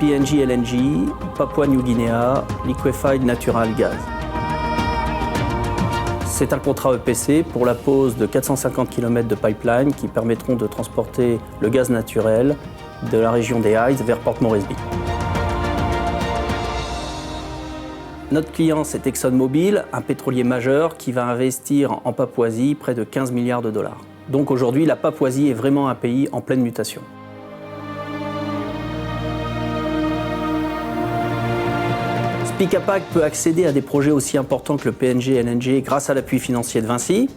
PNG LNG, Papua New Guinea, Liquefied Natural Gas. C'est un contrat EPC pour la pose de 450 km de pipeline qui permettront de transporter le gaz naturel de la région des Hides vers Port Moresby. Notre client, c'est ExxonMobil, un pétrolier majeur qui va investir en Papouasie près de 15 milliards de dollars. Donc aujourd'hui, la Papouasie est vraiment un pays en pleine mutation. Spicapac peut accéder à des projets aussi importants que le PNG LNG grâce à l'appui financier de Vinci.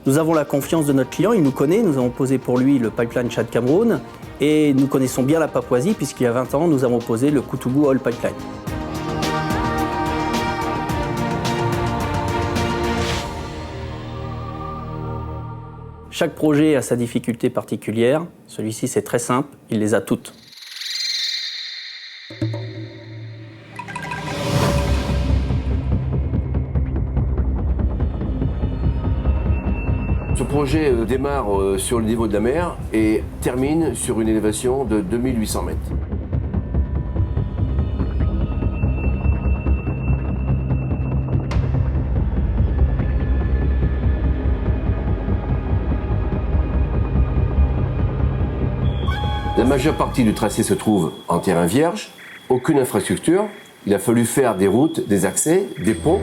Nous avons la confiance de notre client, il nous connaît, nous avons posé pour lui le pipeline Tchad-Cameroun et nous connaissons bien la Papouasie puisqu'il y a 20 ans, nous avons posé le Koutoubu Oil Pipeline. Chaque projet a sa difficulté particulière. Celui-ci, c'est très simple, il les a toutes. Ce projet démarre sur le niveau de la mer et termine sur une élévation de 2800 mètres. La majeure partie du tracé se trouve en terrain vierge, aucune infrastructure. Il a fallu faire des routes, des accès, des ponts.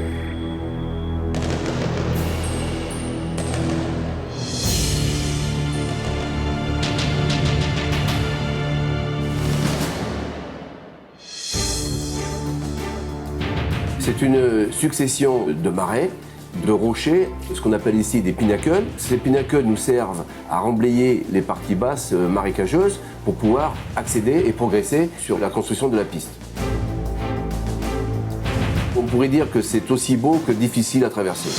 C'est une succession de marais, de rochers, ce qu'on appelle ici des pinnacles. Ces pinnacles nous servent à remblayer les parties basses marécageuses pour pouvoir accéder et progresser sur la construction de la piste. On pourrait dire que c'est aussi beau que difficile à traverser.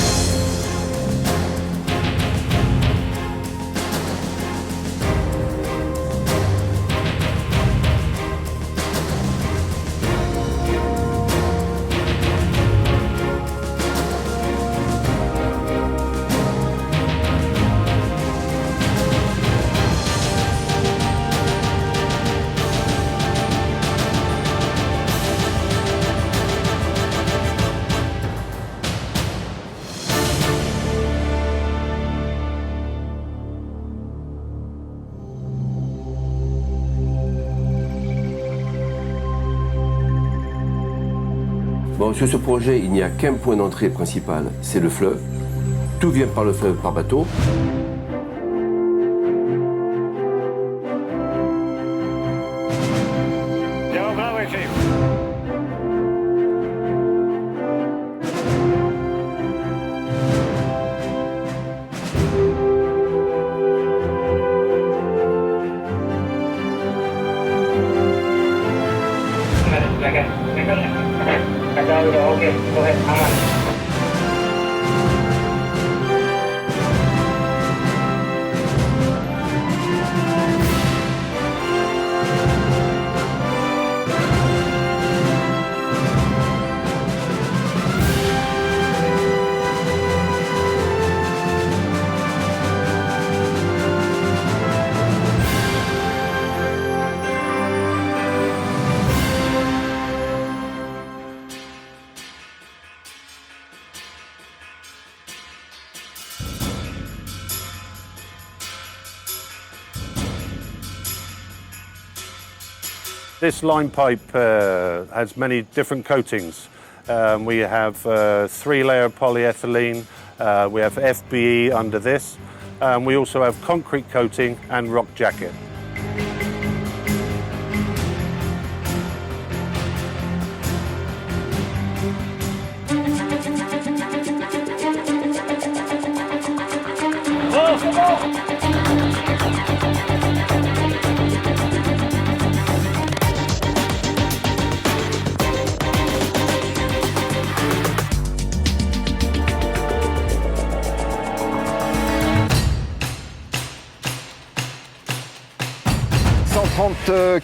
Bon, sur ce projet, il n'y a qu'un point d'entrée principal, c'est le fleuve. Tout vient par le fleuve par bateau. This line pipe has many different coatings. We have 3-layer polyethylene, we have FBE under this, we also have concrete coating and rock jacket.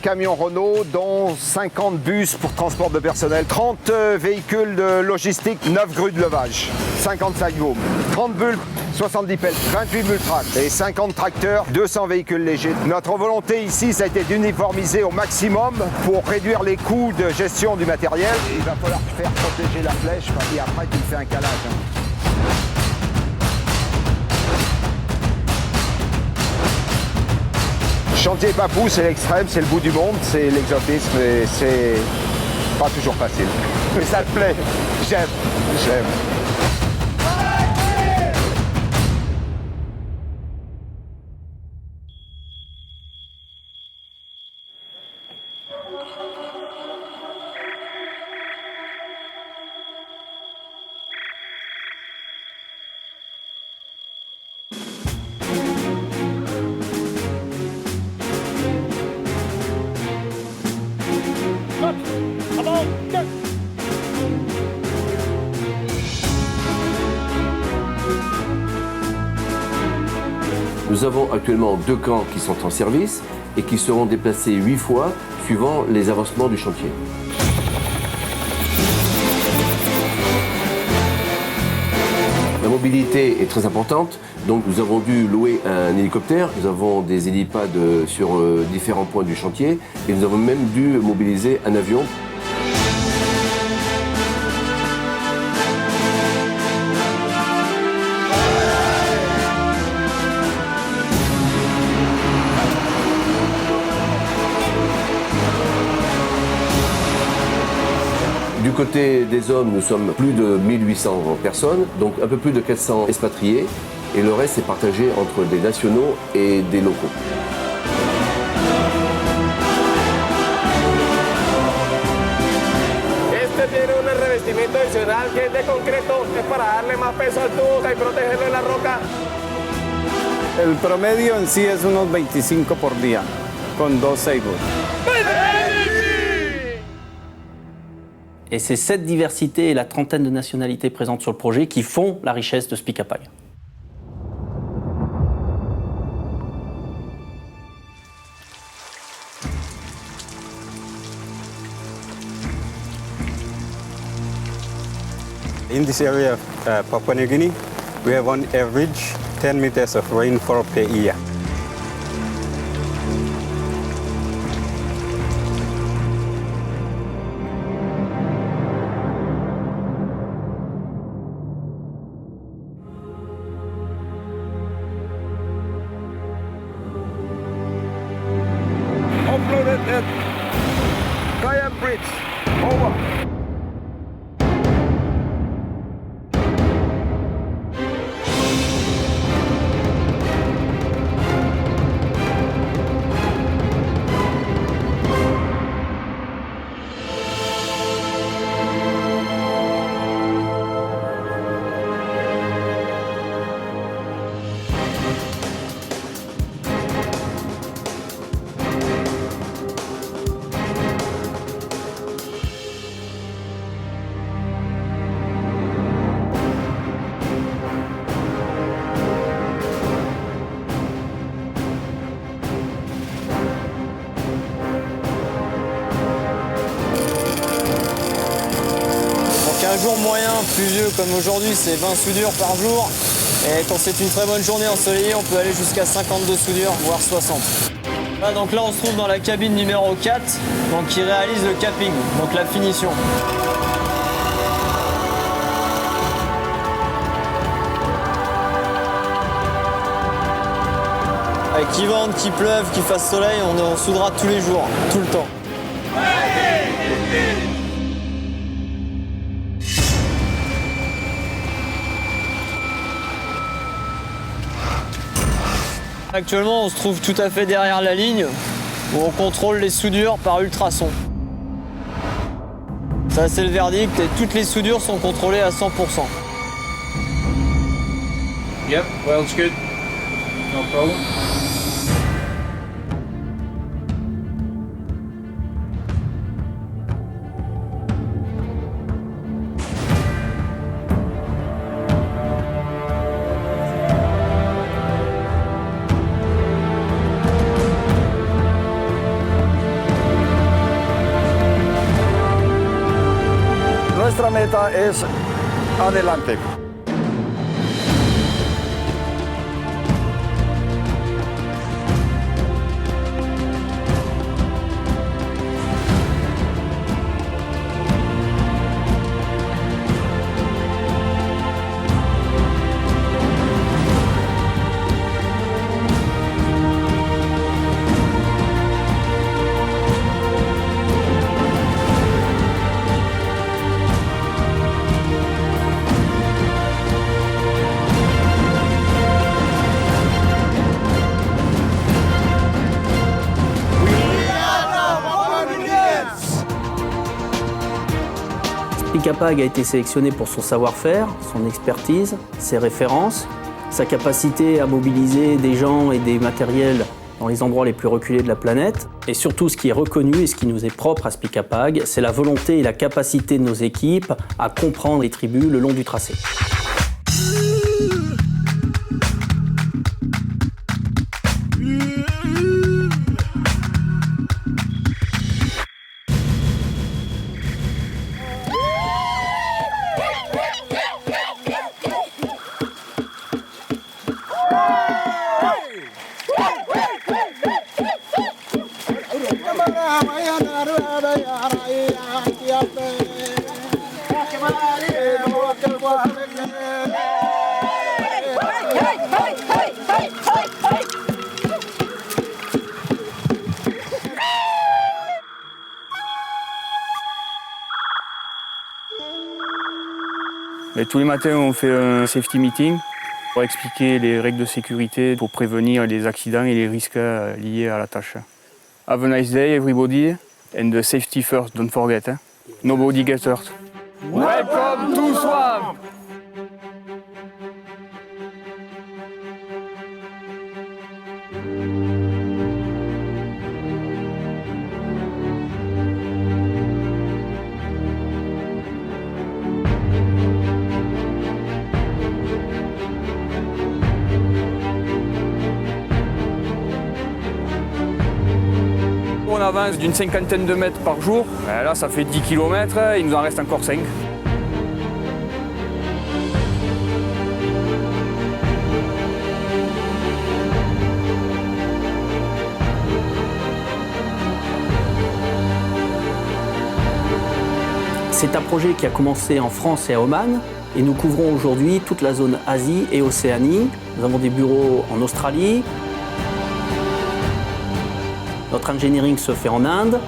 Camions Renault, dont 50 bus pour transport de personnel, 30 véhicules de logistique, 9 grues de levage, 55 booms, 30 bulles 70 pelles, 28 multracks et 50 tracteurs, 200 véhicules légers. Notre volonté ici, ça a été d'uniformiser au maximum pour réduire les coûts de gestion du matériel. Il va falloir faire protéger la flèche et après tu fais un calage. Chantier Papou, c'est l'extrême, c'est le bout du monde, c'est l'exotisme et c'est pas toujours facile. Mais ça te plaît, j'aime. Nous avons actuellement 2 camps qui sont en service et qui seront déplacés 8 fois suivant les avancements du chantier. La mobilité est très importante, donc nous avons dû louer un hélicoptère, nous avons des hélipads sur différents points du chantier et nous avons même dû mobiliser un avion. Du côté des hommes, nous sommes plus de 1800 personnes, donc un peu plus de 400 expatriés, et le reste est partagé entre des nationaux et des locaux. Este tiene un revestimiento adicional que es de concreto, es para darle más peso al tubo y protegerlo de la roca. El promedio en sí es unos 25 por día, con 2 Seigus. Et c'est cette diversité et la trentaine de nationalités présentes sur le projet qui font la richesse de Spicapag. In this area of Papua New Guinea, we have on average 10 meters of rainfall per year. Offloaded at Kaya Bridge. Over. Un jour moyen pluvieux comme aujourd'hui, c'est 20 soudures par jour. Et quand c'est une très bonne journée ensoleillée, on peut aller jusqu'à 52 soudures, voire 60. Donc là, on se trouve dans la cabine numéro 4, donc qui réalise le capping, donc la finition. Qu'il vente, qu'il pleuve, qu'il fasse soleil, on soudera tous les jours, tout le temps. Actuellement, on se trouve tout à fait derrière la ligne où on contrôle les soudures par ultrasons. Ça, c'est le verdict et toutes les soudures sont contrôlées à 100%. Yep, well, it's good. No problem. Nuestra meta es adelante. Spicapag a été sélectionné pour son savoir-faire, son expertise, ses références, sa capacité à mobiliser des gens et des matériels dans les endroits les plus reculés de la planète. Et surtout, ce qui est reconnu et ce qui nous est propre à Spicapag, c'est la volonté et la capacité de nos équipes à comprendre les tribus le long du tracé. Et tous les matins, on fait un safety meeting pour expliquer les règles de sécurité pour prévenir les accidents et les risques liés à la tâche. Have a nice day, everybody, and the safety first, don't forget. Nobody gets hurt. Welcome to Swamp! On avance d'une cinquantaine de mètres par jour. Là, ça fait 10 km, il nous en reste encore 5. C'est un projet qui a commencé en France et à Oman, et nous couvrons aujourd'hui toute la zone Asie et Océanie. Nous avons des bureaux en Australie. Notre engineering se fait en Inde.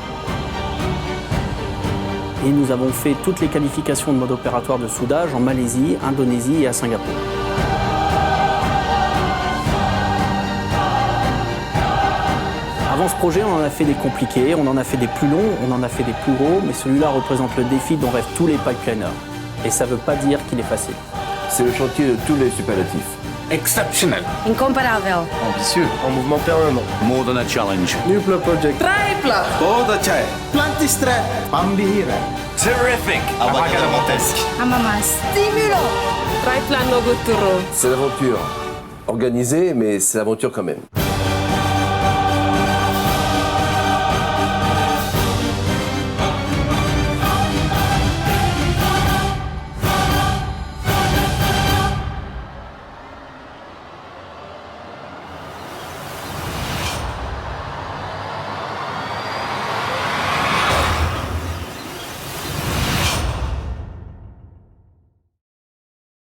Et nous avons fait toutes les qualifications de mode opératoire de soudage en Malaisie, Indonésie et à Singapour. Avant ce projet, on en a fait des compliqués, on en a fait des plus longs, on en a fait des plus gros, mais celui-là représente le défi dont rêvent tous les pipeliners. Et ça ne veut pas dire qu'il est facile. C'est le chantier de tous les superlatifs. Exceptional. Incomparable. Ambitieux. En mouvement permanent. More than a challenge. Nuclear project. Triple. Bodace. Plantistre. Bambihira. Terrific. Abacadamontesque. Amama. Stimulant. Triplano Guturo. C'est l'aventure organisée, mais c'est l'aventure quand même.